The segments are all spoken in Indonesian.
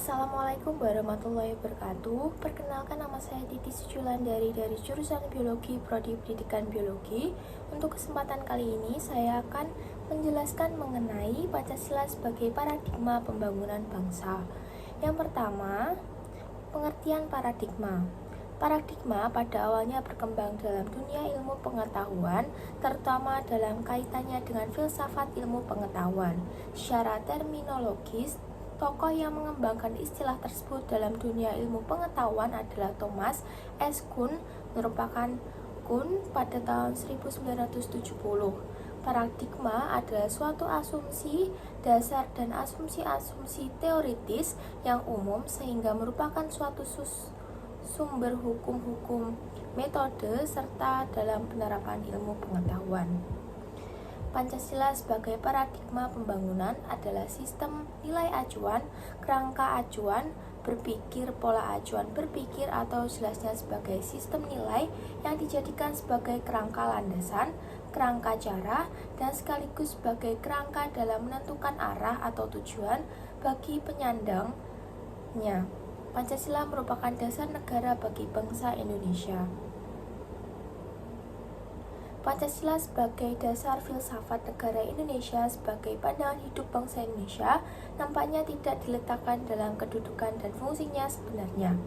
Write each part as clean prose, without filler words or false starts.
Assalamualaikum warahmatullahi wabarakatuh. Perkenalkan, nama saya Titi Sujulandari dari jurusan Biologi Prodi Pendidikan Biologi. Untuk kesempatan kali ini saya akan menjelaskan mengenai Pancasila sebagai paradigma pembangunan bangsa. Yang pertama, pengertian paradigma. Paradigma pada awalnya berkembang dalam dunia ilmu pengetahuan, terutama dalam kaitannya dengan filsafat ilmu pengetahuan. Secara terminologis, tokoh yang mengembangkan istilah tersebut dalam dunia ilmu pengetahuan adalah Thomas S. Kuhn, merupakan Kuhn pada tahun 1970. Paradigma adalah suatu asumsi dasar dan asumsi-asumsi teoritis yang umum sehingga merupakan suatu sumber hukum-hukum, metode, serta dalam penerapan ilmu pengetahuan. Pancasila sebagai paradigma pembangunan adalah sistem nilai acuan, kerangka acuan, berpikir, pola acuan berpikir, atau jelasnya sebagai sistem nilai yang dijadikan sebagai kerangka landasan, kerangka cara, dan sekaligus sebagai kerangka dalam menentukan arah atau tujuan bagi penyandangnya. Pancasila merupakan dasar negara bagi bangsa Indonesia. Pancasila sebagai dasar filsafat negara Indonesia sebagai pandangan hidup bangsa Indonesia nampaknya tidak diletakkan dalam kedudukan dan fungsinya sebenarnya.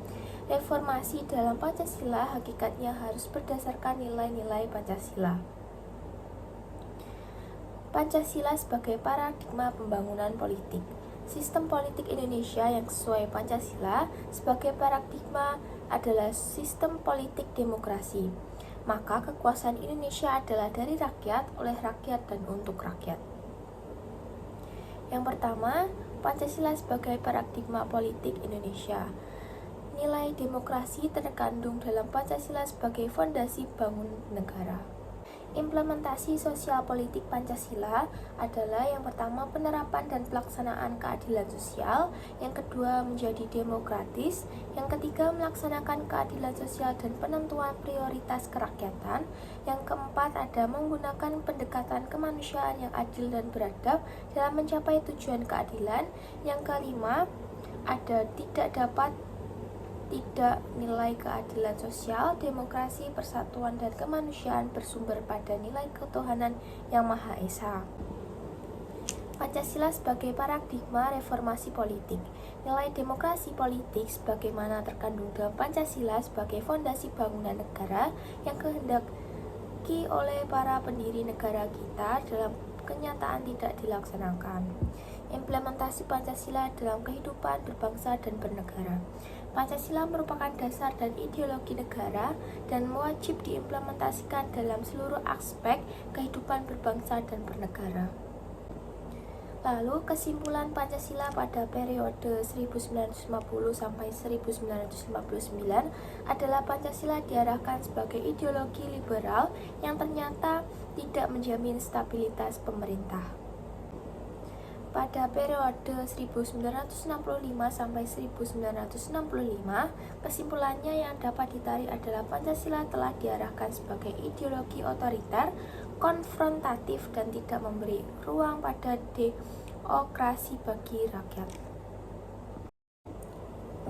Reformasi dalam Pancasila hakikatnya harus berdasarkan nilai-nilai Pancasila. Pancasila sebagai paradigma pembangunan politik. Sistem politik Indonesia yang sesuai Pancasila sebagai paradigma adalah sistem politik demokrasi. Maka kekuasaan Indonesia adalah dari rakyat, oleh rakyat, dan untuk rakyat. Yang pertama, Pancasila sebagai paradigma politik Indonesia. Nilai demokrasi terkandung dalam Pancasila sebagai fondasi bangun negara. Implementasi sosial politik Pancasila adalah yang pertama penerapan dan pelaksanaan keadilan sosial, yang kedua menjadi demokratis, yang ketiga melaksanakan keadilan sosial dan penentuan prioritas kerakyatan, yang keempat ada menggunakan pendekatan kemanusiaan yang adil dan beradab dalam mencapai tujuan keadilan, yang kelima ada tidak nilai keadilan sosial, demokrasi, persatuan, dan kemanusiaan bersumber pada nilai ketuhanan yang Maha Esa. Pancasila sebagai paradigma reformasi politik. Nilai demokrasi politik sebagaimana terkandung dalam Pancasila sebagai fondasi bangunan negara yang kehendaki oleh para pendiri negara kita dalam kenyataan tidak dilaksanakan. Implementasi Pancasila dalam kehidupan berbangsa dan bernegara. Pancasila merupakan dasar dan ideologi negara dan wajib diimplementasikan dalam seluruh aspek kehidupan berbangsa dan bernegara. Lalu, kesimpulan Pancasila pada periode 1950 sampai 1959 adalah Pancasila diarahkan sebagai ideologi liberal yang ternyata tidak menjamin stabilitas pemerintah. Pada periode 1965 sampai 1965, kesimpulannya yang dapat ditarik adalah Pancasila telah diarahkan sebagai ideologi otoriter, konfrontatif, dan tidak memberi ruang pada demokrasi bagi rakyat.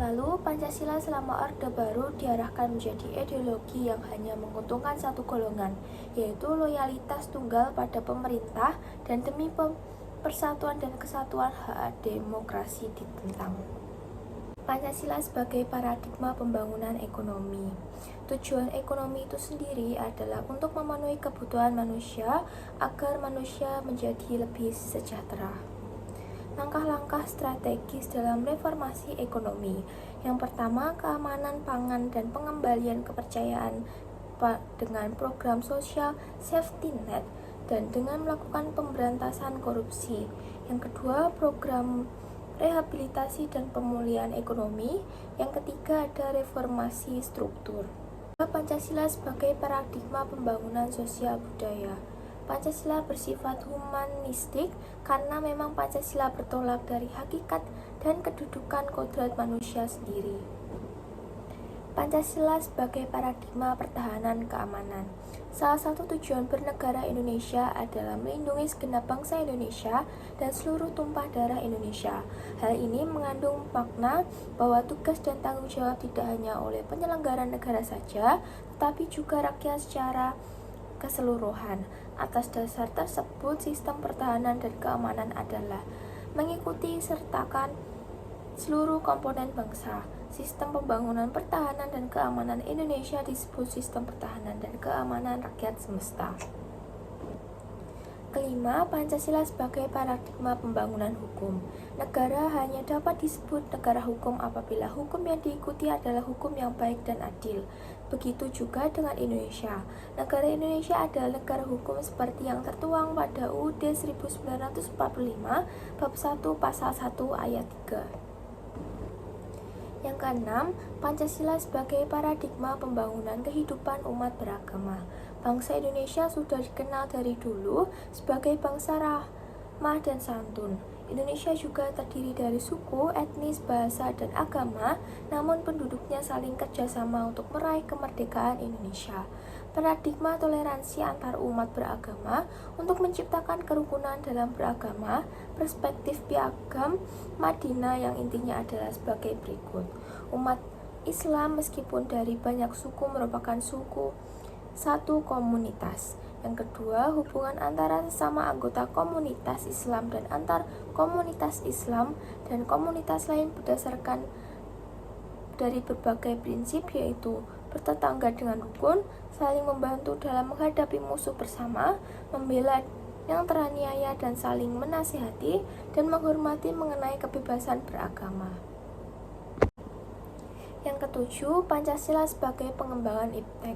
Lalu, Pancasila selama Orde Baru diarahkan menjadi ideologi yang hanya menguntungkan satu golongan, yaitu loyalitas tunggal pada pemerintah dan demi persatuan dan kesatuan hak demokrasi ditentang. Pancasila sebagai paradigma pembangunan ekonomi. Tujuan ekonomi itu sendiri adalah untuk memenuhi kebutuhan manusia agar manusia menjadi lebih sejahtera. Langkah-langkah strategis dalam reformasi ekonomi. Yang pertama, keamanan pangan dan pengembalian kepercayaan dengan program sosial safety net dan dengan melakukan pemberantasan korupsi. Yang kedua, program rehabilitasi dan pemulihan ekonomi. Yang ketiga, ada reformasi struktur. Pancasila sebagai paradigma pembangunan sosial budaya. Pancasila bersifat humanistik karena memang Pancasila bertolak dari hakikat dan kedudukan kodrat manusia sendiri. Pancasila sebagai paradigma pertahanan keamanan. Salah satu tujuan bernegara Indonesia adalah melindungi segenap bangsa Indonesia dan seluruh tumpah darah Indonesia. Hal ini mengandung makna bahwa tugas dan tanggung jawab tidak hanya oleh penyelenggara negara saja, tetapi juga rakyat secara keseluruhan. Atas dasar tersebut, sistem pertahanan dan keamanan adalah mengikuti sertakan seluruh komponen bangsa. Sistem pembangunan pertahanan dan keamanan Indonesia disebut sistem pertahanan dan keamanan rakyat semesta. Kelima, Pancasila sebagai paradigma pembangunan hukum. Negara hanya dapat disebut negara hukum apabila hukum yang diikuti adalah hukum yang baik dan adil. Begitu juga dengan Indonesia. Negara Indonesia adalah negara hukum seperti yang tertuang pada UUD 1945 bab 1 pasal 1 ayat 3. Yang keenam, Pancasila sebagai paradigma pembangunan kehidupan umat beragama. Bangsa Indonesia sudah dikenal dari dulu sebagai bangsa ramah dan santun. Indonesia juga terdiri dari suku, etnis, bahasa, dan agama, namun penduduknya saling kerjasama untuk meraih kemerdekaan Indonesia. Paradigma toleransi antar umat beragama untuk menciptakan kerukunan dalam beragama, perspektif piagam Madinah yang intinya adalah sebagai berikut. Umat Islam meskipun dari banyak suku merupakan suku satu komunitas. Yang kedua, hubungan antara sesama anggota komunitas Islam dan antar komunitas Islam dan komunitas lain berdasarkan dari berbagai prinsip, yaitu bertetangga dengan rukun, saling membantu dalam menghadapi musuh bersama, membela yang teraniaya dan saling menasihati, dan menghormati mengenai kebebasan beragama. Yang ketujuh, Pancasila sebagai pengembangan iptek.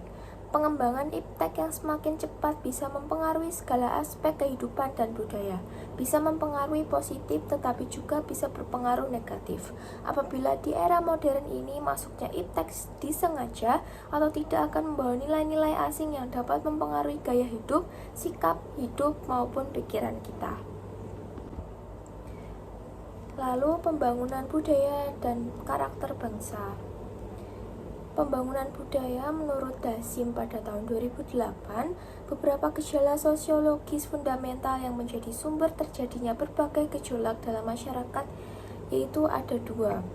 Pengembangan iptek yang semakin cepat bisa mempengaruhi segala aspek kehidupan dan budaya. Bisa mempengaruhi positif tetapi juga bisa berpengaruh negatif. Apabila di era modern ini masuknya iptek disengaja atau tidak akan membawa nilai-nilai asing yang dapat mempengaruhi gaya hidup, sikap hidup maupun pikiran kita. Lalu pembangunan budaya dan karakter bangsa. Pembangunan budaya menurut Dasim pada tahun 2008, beberapa gejala sosiologis fundamental yang menjadi sumber terjadinya berbagai gejolak dalam masyarakat yaitu ada dua.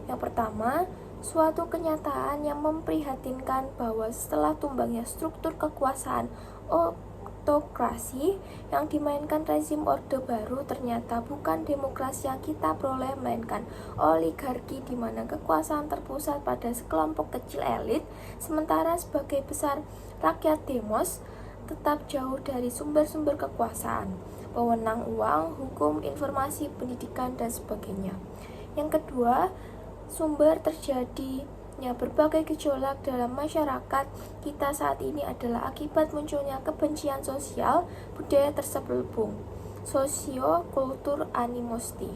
Yang pertama, suatu kenyataan yang memprihatinkan bahwa setelah tumbangnya struktur kekuasaan autokrasi yang dimainkan rezim Orde Baru ternyata bukan demokrasi yang kita peroleh, melainkan oligarki di mana kekuasaan terpusat pada sekelompok kecil elit, sementara sebagai besar rakyat demos tetap jauh dari sumber-sumber kekuasaan, wewenang uang, hukum, informasi, pendidikan, dan sebagainya. Yang kedua, sumber terjadinya berbagai gejolak dalam masyarakat kita saat ini adalah akibat munculnya kebencian sosial, budaya terselubung, sosio-kultur animosity.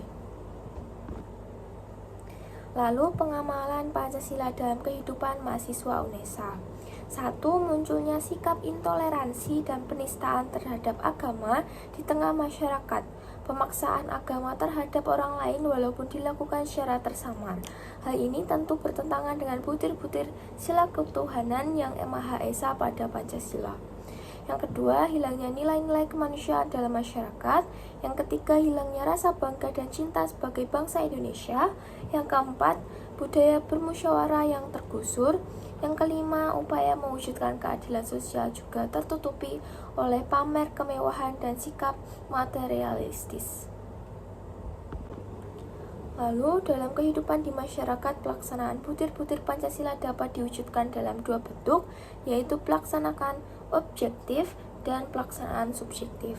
Lalu pengamalan Pancasila dalam kehidupan mahasiswa UNESA. 1. Munculnya sikap intoleransi dan penistaan terhadap agama di tengah masyarakat. Pemaksaan agama terhadap orang lain walaupun dilakukan secara tersamar. Hal ini tentu bertentangan dengan butir-butir sila ketuhanan yang Maha Esa pada Pancasila. Yang kedua, hilangnya nilai-nilai kemanusiaan dalam masyarakat. Yang ketiga, hilangnya rasa bangga dan cinta sebagai bangsa Indonesia. Yang keempat, budaya bermusyawarah yang tergusur. Yang kelima, upaya mewujudkan keadilan sosial juga tertutupi oleh pamer kemewahan dan sikap materialistis. Lalu, dalam kehidupan di masyarakat, pelaksanaan butir-butir Pancasila dapat diwujudkan dalam dua bentuk, yaitu pelaksanaan objektif dan pelaksanaan subjektif.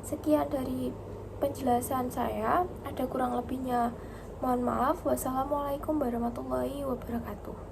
Sekian dari penjelasan saya, ada kurang lebihnya mohon maaf. Wassalamualaikum warahmatullahi wabarakatuh.